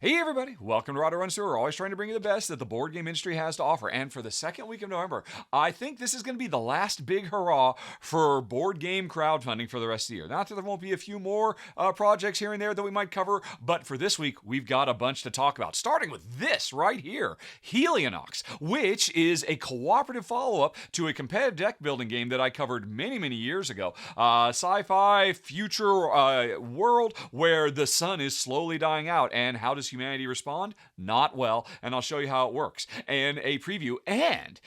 Hey everybody, welcome to Rahdo. We're always trying to bring you the best that the board game industry has to offer. And for the second week of November, I think this is going to be the last big hurrah for board game crowdfunding for the rest of the year. Not that there won't be a few more projects here and there that we might cover, but for this week, we've got a bunch to talk about. Starting with this right here, Helionox, which is a cooperative follow-up to a competitive deck building game that I covered many years ago. Sci-fi future world where the sun is slowly dying out, and how does humanity respond? Not well, and I'll show you how it works in a preview. And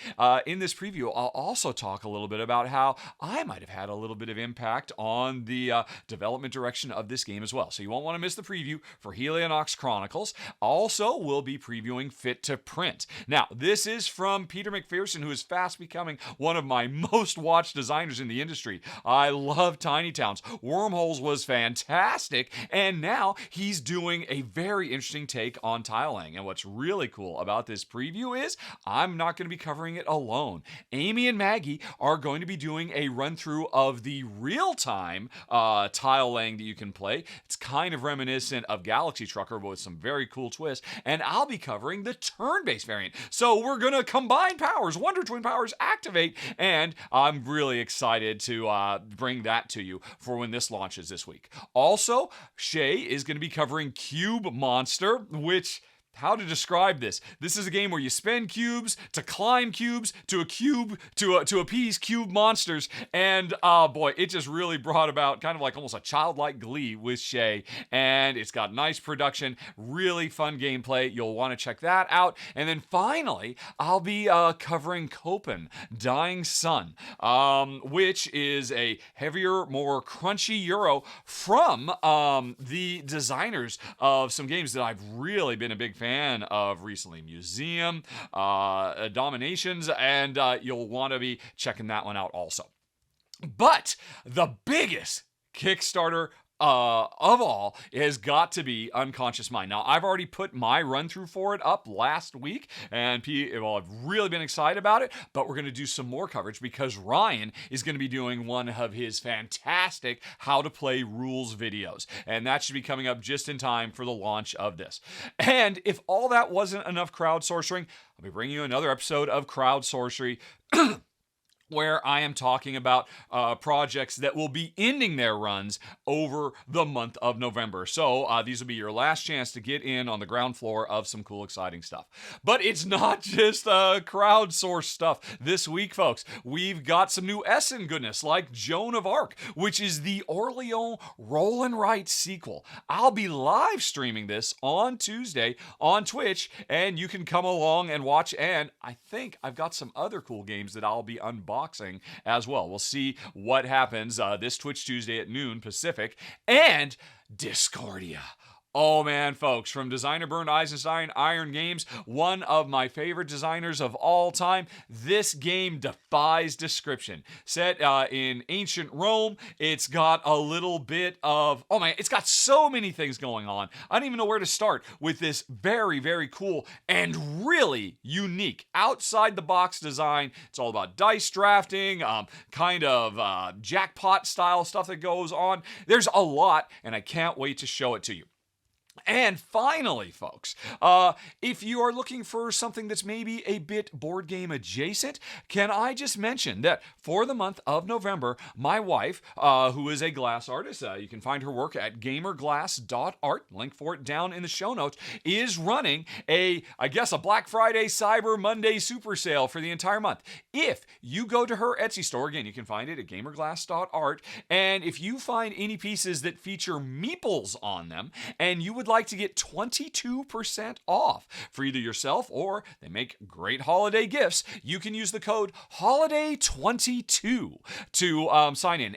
in this preview, I'll also talk a little bit about how I might have had a little bit of impact on the development direction of this game as well. So you won't want to miss the preview for Helionox Chronicles. Also, we'll be previewing Fit to Print. Now, this is from Peter McPherson, who is fast becoming one of my most watched designers in the industry. I love Tiny Towns. Wormholes was fantastic, and now he's doing a very interesting take on tiling. And what's really cool about this preview is I'm not going to be covering it alone. Amy and Maggie are going to be doing a run through of the real-time tile laying that you can play. It's kind of reminiscent of Galaxy Trucker, but with some very cool twists. And I'll be covering the turn-based variant. So we're going to combine powers, Wonder Twin powers activate, and I'm really excited to bring that to you for when this launches this week. Also, Shay is going to be covering Cube Monster, which, how to describe this? This is a game where you spend cubes to climb cubes to a cube to appease cube monsters, and boy, it just really brought about kind of like almost a childlike glee with Shay, and it's got nice production, really fun gameplay. You'll want to check that out. And then finally, I'll be covering Copen, Dying Sun, which is a heavier, more crunchy Euro from the designers of some games that I've really been a big fan of recently. Museum, Dominations, and you'll want to be checking that one out also. But the biggest Kickstarter of all has got to be Unconscious Mind. Now, I've already put my run through for it up last week, and I've really been excited about it, but we're going to do some more coverage because Ryan is going to be doing one of his fantastic how to play rules videos, and that should be coming up just in time for the launch of this. And if all that wasn't enough crowdsourcing, I'll be bringing you another episode of Crowd Sorcery where I am talking about projects that will be ending their runs over the month of November. So these will be your last chance to get in on the ground floor of some cool, exciting stuff. But it's not just crowdsourced stuff this week, folks. We've got some new Essen goodness, like Joan of Arc, which is the Orleans Roll and Write sequel. I'll be live streaming this on Tuesday on Twitch, and you can come along and watch. And I think I've got some other cool games that I'll be unboxing as well. We'll see what happens this Twitch Tuesday at noon Pacific. And Discordia. Oh man, folks, from designer Bernd Eisenstein, Iron Games, one of my favorite designers of all time, this game defies description. Set in ancient Rome, it's got a little bit of, oh man, it's got so many things going on. I don't even know where to start with this very cool and really unique outside-the-box design. It's all about dice drafting, kind of jackpot style stuff that goes on. There's a lot, and I can't wait to show it to you. And finally, folks, if you are looking for something that's maybe a bit board game adjacent, can I just mention that for the month of November, my wife, who is a glass artist, you can find her work at gamerglass.art, link for it down in the show notes, is running a Black Friday, Cyber Monday super sale for the entire month. If you go to her Etsy store, again, you can find it at gamerglass.art, and if you find any pieces that feature meeples on them, and you would like to get 22% off for either yourself or they make great holiday gifts, you can use the code HOLIDAY22 to sign in,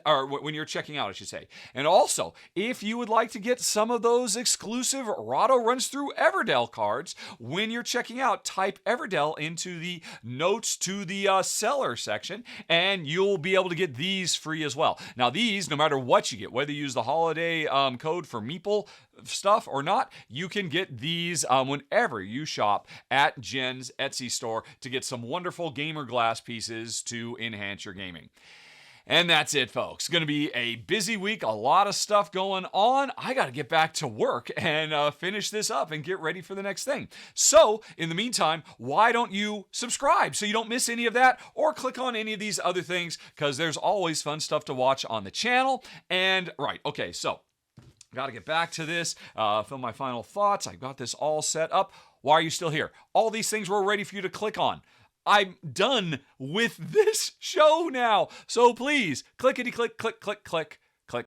or when you're checking out, I should say. And also, if you would like to get some of those exclusive Rahdo Runs Through Everdell cards, when you're checking out, type Everdell into the notes to the seller section, and you'll be able to get these free as well. Now, these, no matter what you get, whether you use the holiday code for Meeple stuff or not, you can get these whenever you shop at Jen's Etsy store to get some wonderful gamer glass pieces to enhance your gaming. And that's it, folks. Going to be a busy week, a lot of stuff going on. I got to get back to work and finish this up and get ready for the next thing. So, in the meantime, why don't you subscribe so you don't miss any of that, or click on any of these other things, because there's always fun stuff to watch on the channel. And, right, okay, so got to get back to this, film my final thoughts. I got this all set up. Why are you still here? All these things were ready for you to click on. I'm done with this show now. So please, clickety click, click, click, click.